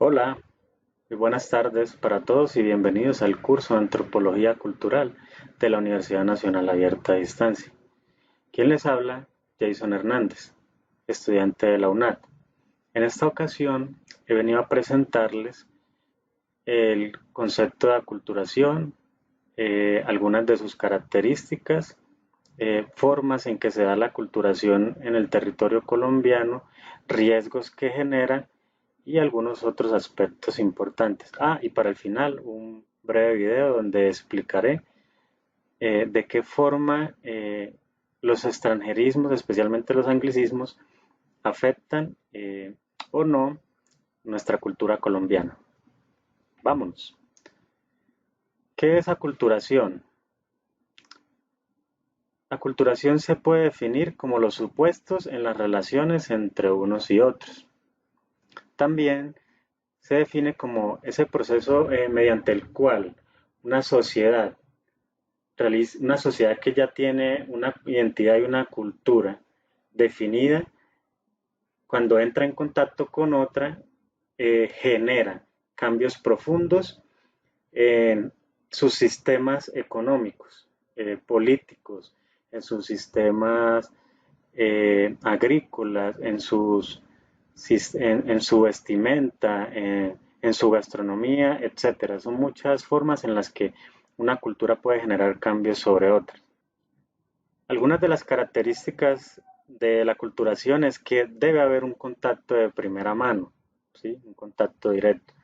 Hola, muy buenas tardes para todos y bienvenidos al curso de Antropología Cultural de la Universidad Nacional Abierta a Distancia. ¿Quién les habla? Jason Hernández, estudiante de la UNAD. En esta ocasión he venido a presentarles el concepto de aculturación, algunas de sus características, formas en que se da la aculturación en el territorio colombiano, riesgos que genera y algunos otros aspectos importantes. Y para el final un breve video donde explicaré de qué forma los extranjerismos, especialmente los anglicismos, afectan o no nuestra cultura colombiana. Vámonos. ¿Qué es aculturación? Aculturación se puede definir como los supuestos en las relaciones entre unos y otros. También se define como ese proceso mediante el cual una sociedad, una sociedad que ya tiene una identidad y una cultura definida, cuando entra en contacto con otra, genera cambios profundos en sus sistemas económicos, políticos, en sus sistemas agrícolas, en su vestimenta, en su gastronomía, etcétera. Son muchas formas en las que una cultura puede generar cambios sobre otras. Algunas de las características de la culturación es que debe haber un contacto de primera mano, ¿sí? Un contacto directo.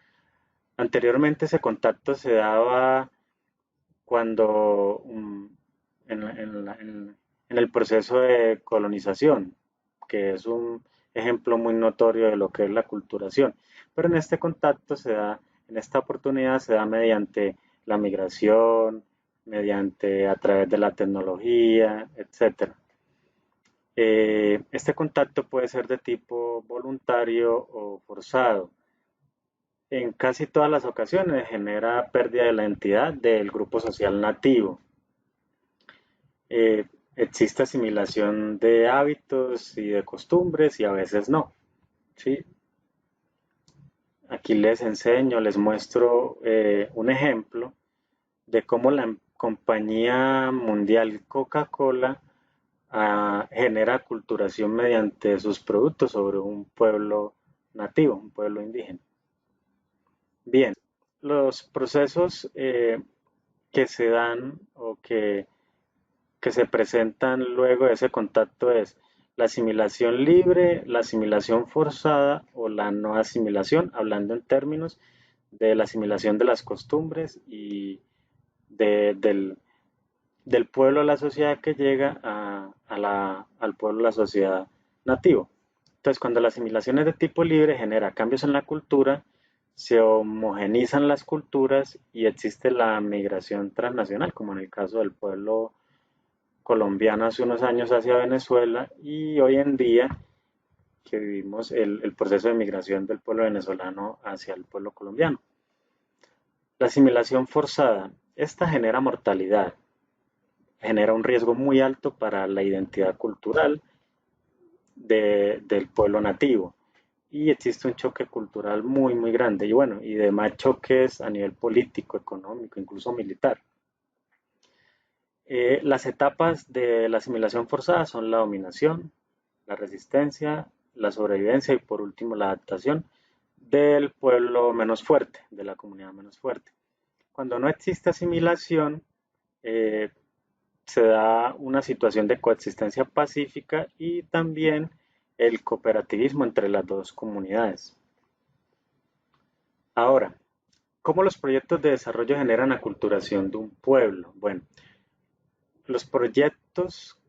Anteriormente ese contacto se daba cuando en el proceso de colonización, que es un ejemplo muy notorio de lo que es la culturación. Pero en este contacto se da, en esta oportunidad se da mediante la migración, mediante a través de la tecnología, etcétera. Este contacto puede ser de tipo voluntario o forzado. En casi todas las ocasiones genera pérdida de la identidad del grupo social nativo. Existe asimilación de hábitos y de costumbres y a veces no. ¿Sí? Aquí les enseño, les muestro un ejemplo de cómo la compañía mundial Coca-Cola genera culturación mediante sus productos sobre un pueblo nativo, un pueblo indígena. Bien, los procesos que se dan o que se presentan luego de ese contacto es la asimilación libre, la asimilación forzada o la no asimilación, hablando en términos de la asimilación de las costumbres y del, del pueblo a la sociedad que llega al pueblo a la sociedad nativo. Entonces, cuando la asimilación es de tipo libre, genera cambios en la cultura, se homogenizan las culturas y existe la migración transnacional, como en el caso del pueblo colombiano hace unos años hacia Venezuela y hoy en día que vivimos el proceso de migración del pueblo venezolano hacia el pueblo colombiano. La asimilación forzada, esta genera mortalidad, genera un riesgo muy alto para la identidad cultural del pueblo nativo y existe un choque cultural muy muy grande y bueno, y demás choques a nivel político, económico, incluso militar. Las etapas de la asimilación forzada son la dominación, la resistencia, la sobrevivencia y por último la adaptación del pueblo menos fuerte, de la comunidad menos fuerte. Cuando no existe asimilación, eh, se da una situación de coexistencia pacífica y también el cooperativismo entre las dos comunidades. Ahora, ¿cómo los proyectos de desarrollo generan aculturación de un pueblo? Bueno, los proyectos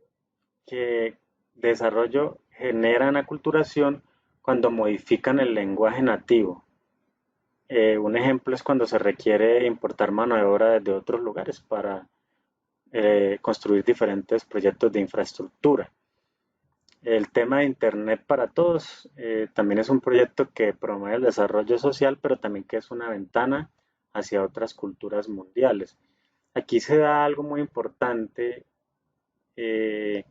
que de desarrollo generan aculturación cuando modifican el lenguaje nativo. Un ejemplo es cuando se requiere importar mano de obra desde otros lugares para construir diferentes proyectos de infraestructura. El tema de Internet para Todos también es un proyecto que promueve el desarrollo social, pero también que es una ventana hacia otras culturas mundiales. Aquí se da algo muy importante eh,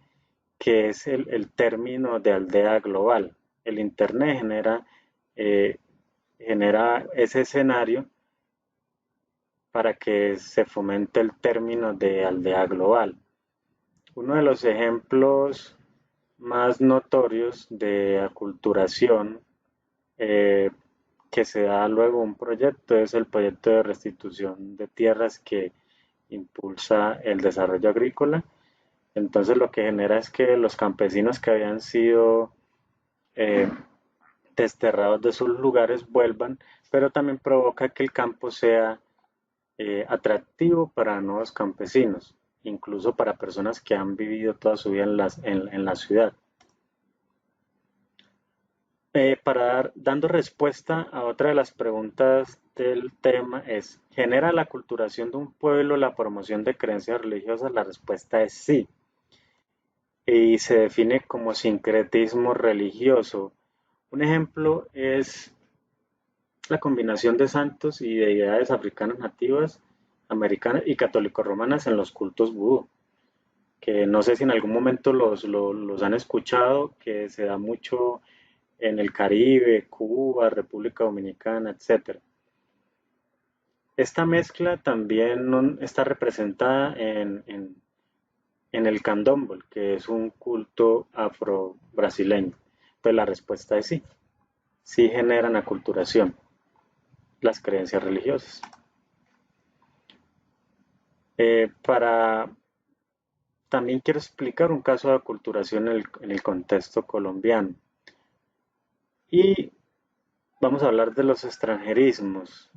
que es el término de aldea global. El Internet genera eh, genera ese escenario para que se fomente el término de aldea global. Uno de los ejemplos más notorios de aculturación eh, que se da luego un proyecto es el proyecto de restitución de tierras que impulsa el desarrollo agrícola. Entonces lo que genera es que los campesinos que habían sido eh, desterrados de sus lugares vuelvan, pero también provoca que el campo sea atractivo para nuevos campesinos, incluso para personas que han vivido toda su vida en la ciudad. Dando respuesta a otra de las preguntas del tema es, ¿genera la aculturación de un pueblo la promoción de creencias religiosas? La respuesta es sí. Y se define como sincretismo religioso. Un ejemplo es la combinación de santos y deidades africanas nativas, americanas y católico-romanas en los cultos vudú, que no sé si en algún momento los han escuchado, que se da mucho en el Caribe, Cuba, República Dominicana, etc. Esta mezcla también está representada en el candomblé, que es un culto afro-brasileño. Entonces la respuesta es sí, sí generan aculturación las creencias religiosas. Para También quiero explicar un caso de aculturación en el contexto colombiano. Y vamos a hablar de los extranjerismos,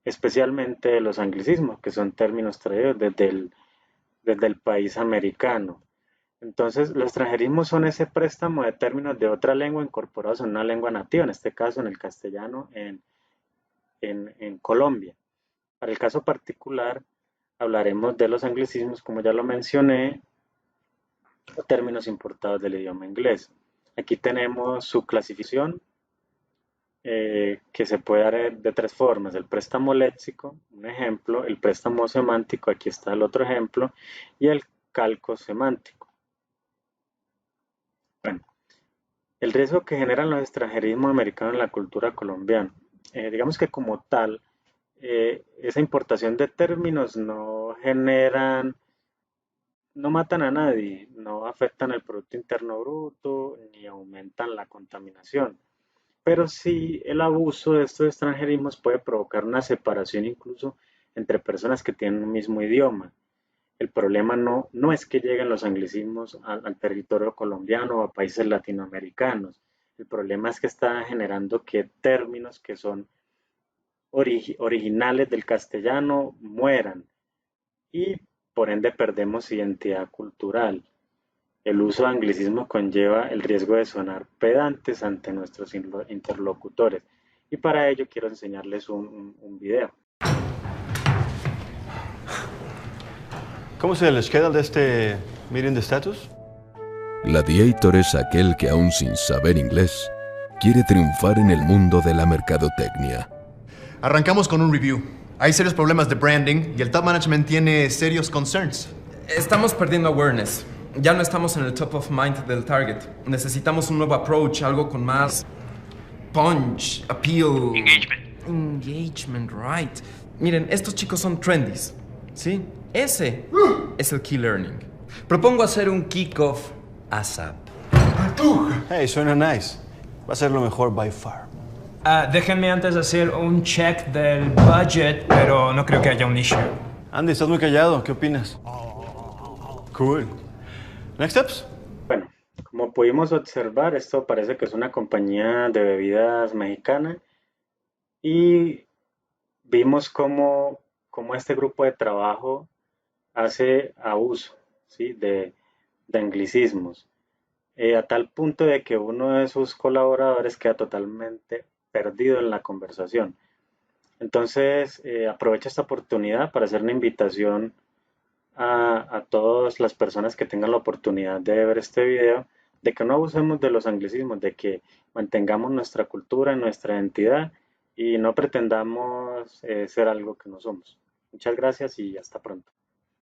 especialmente de los anglicismos, que son términos traídos desde el país americano. Entonces, los extranjerismos son ese préstamo de términos de otra lengua incorporados en una lengua nativa, en este caso en el castellano en Colombia. Para el caso particular, hablaremos de los anglicismos, como ya lo mencioné, términos importados del idioma inglés. Aquí tenemos su clasificación, que se puede dar de tres formas: el préstamo léxico, un ejemplo; el préstamo semántico, aquí está el otro ejemplo; y el calco semántico. Bueno, el riesgo que generan los extranjerismos americanos en la cultura colombiana. Digamos que como tal, esa importación de términos no generan, no matan a nadie, no afectan el Producto Interno Bruto, ni aumentan la contaminación. Pero sí, el abuso de estos extranjerismos puede provocar una separación incluso entre personas que tienen un mismo idioma. El problema no es que lleguen los anglicismos al territorio colombiano o a países latinoamericanos. El problema es que está generando que términos que son originales del castellano mueran y por ende perdemos identidad cultural. El uso de anglicismo conlleva el riesgo de sonar pedantes ante nuestros interlocutores, y para ello quiero enseñarles un video. ¿Cómo es el schedule de este meeting de status? Gladiator es aquel que, aún sin saber inglés, quiere triunfar en el mundo de la mercadotecnia. Arrancamos con un review. Hay serios problemas de branding y el top management tiene serios concerns. Estamos perdiendo awareness. Ya no estamos en el top of mind del target. Necesitamos un nuevo approach, algo con más punch, appeal. Engagement, right. Miren, estos chicos son trendies, ¿sí? Ese es el key learning. Propongo hacer un kickoff ASAP. Hey, suena nice. Va a ser lo mejor by far. Déjenme antes hacer un check del budget, pero no creo que haya un issue. Andy, estás muy callado. ¿Qué opinas? Cool. Next steps. Bueno, como pudimos observar, esto parece que es una compañía de bebidas mexicana, y vimos cómo este grupo de trabajo hace abuso, ¿sí?, de anglicismos, a tal punto de que uno de sus colaboradores queda totalmente perdido en la conversación. Entonces, aprovecho esta oportunidad para hacer una invitación a todas las personas que tengan la oportunidad de ver este video, de que no abusemos de los anglicismos, de que mantengamos nuestra cultura, nuestra identidad, y no pretendamos ser algo que no somos. Muchas gracias y hasta pronto.